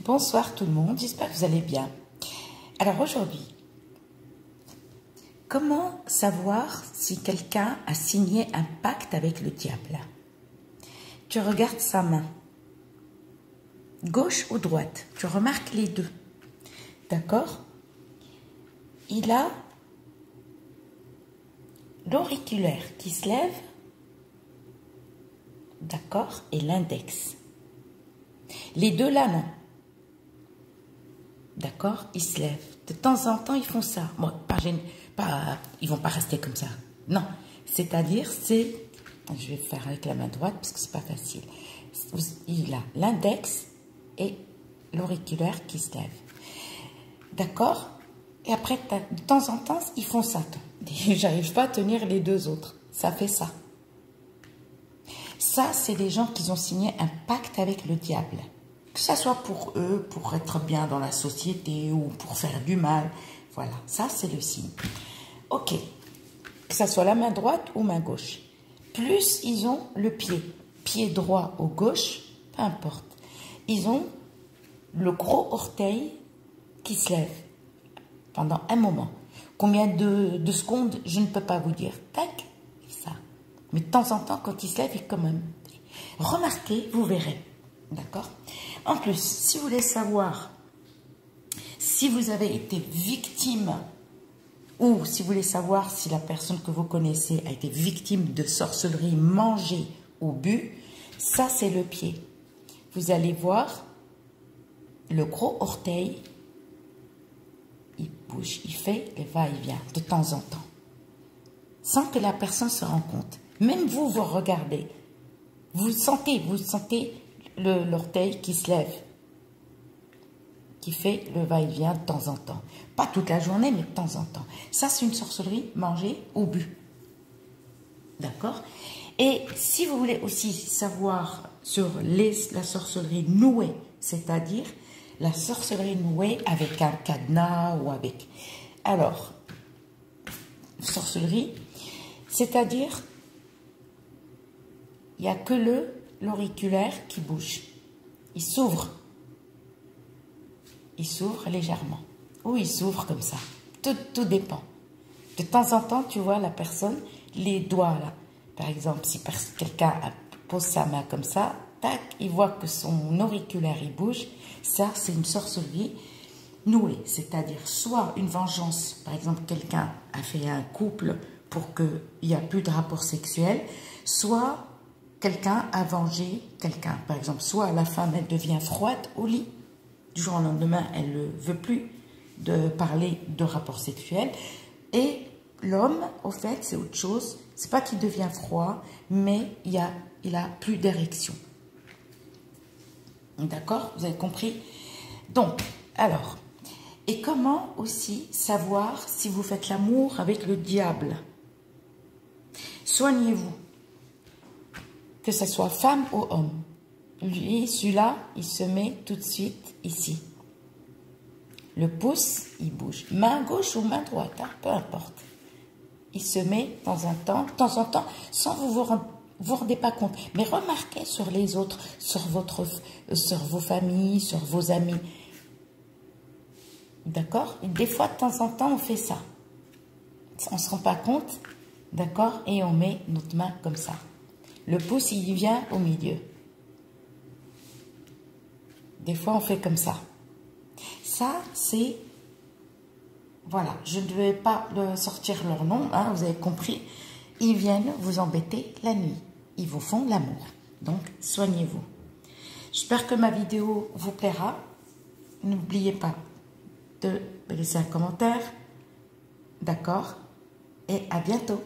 Bonsoir tout le monde, j'espère que vous allez bien. Alors aujourd'hui, comment savoir si quelqu'un a signé un pacte avec le diable? Tu regardes sa main, gauche ou droite, tu remarques les deux, d'accord? Il a l'auriculaire qui se lève, d'accord, et l'index. Les deux là, non. D'accord, ils se lèvent. De temps en temps, ils font ça. Bon, ils vont pas rester comme ça. Non, c'est-à-dire, c'est... Je vais faire avec la main droite parce que c'est pas facile. Il a l'index et l'auriculaire qui se lève. D'accord? Et après, de temps en temps, ils font ça. J'arrive pas à tenir les deux autres. Ça fait ça. Ça, c'est les gens qui ont signé un pacte avec le diable. Que ça soit pour eux, pour être bien dans la société ou pour faire du mal. Voilà, ça c'est le signe. Ok, que ça soit la main droite ou main gauche. Plus ils ont le pied droit ou gauche, peu importe. Ils ont le gros orteil qui se lève pendant un moment. Combien de secondes, je ne peux pas vous dire. Tac, ça. Mais de temps en temps, quand il se lève, il quand même. Remarquez, vous verrez. D'accord? En plus, si vous voulez savoir si vous avez été victime ou si vous voulez savoir si la personne que vous connaissez a été victime de sorcellerie mangée ou bu, ça c'est le pied. Vous allez voir le gros orteil, il bouge, il fait le va-et-vient de temps en temps, sans que la personne se rende compte. Même vous, vous regardez, vous sentez l'orteil qui se lève, qui fait le va-et-vient de temps en temps. Pas toute la journée, mais de temps en temps. Ça, c'est une sorcellerie mangée ou bu. D'accord? Et si vous voulez aussi savoir sur la sorcellerie nouée, c'est-à-dire la sorcellerie nouée avec un cadenas ou avec... Alors, sorcellerie, c'est-à-dire, il n'y a que l'auriculaire qui bouge. Il s'ouvre. Il s'ouvre légèrement. Ou il s'ouvre comme ça. Tout dépend. De temps en temps, tu vois la personne, les doigts là. Par exemple, si quelqu'un pose sa main comme ça, tac, il voit que son auriculaire il bouge. Ça, c'est une sorcellerie nouée. C'est-à-dire soit une vengeance. Par exemple, quelqu'un a fait un couple pour qu'il n'y ait plus de rapport sexuel. Soit quelqu'un a vengé quelqu'un. Par exemple, soit la femme, elle devient froide au lit. Du jour au lendemain, elle ne veut plus de parler de rapport sexuel. Et l'homme, au fait, c'est autre chose. C'est pas qu'il devient froid, mais il a plus d'érection. D'accord? Vous avez compris? Donc, alors, et comment aussi savoir si vous faites l'amour avec le diable? Soignez-vous. Que ce soit femme ou homme. Lui, celui-là, il se met tout de suite ici. Le pouce, il bouge. Main gauche ou main droite, hein, peu importe. Il se met de temps en temps, sans vous rendez pas compte. Mais remarquez sur les autres, sur vos familles, sur vos amis. D'accord? Des fois, de temps en temps, on fait ça. On ne se rend pas compte, d'accord? Et on met notre main comme ça. Le pouce, il vient au milieu. Des fois, on fait comme ça. Ça, c'est... Voilà, je ne vais pas sortir leur nom, hein, vous avez compris. Ils viennent vous embêter la nuit. Ils vous font l'amour. Donc, soignez-vous. J'espère que ma vidéo vous plaira. N'oubliez pas de laisser un commentaire. D'accord? Et à bientôt.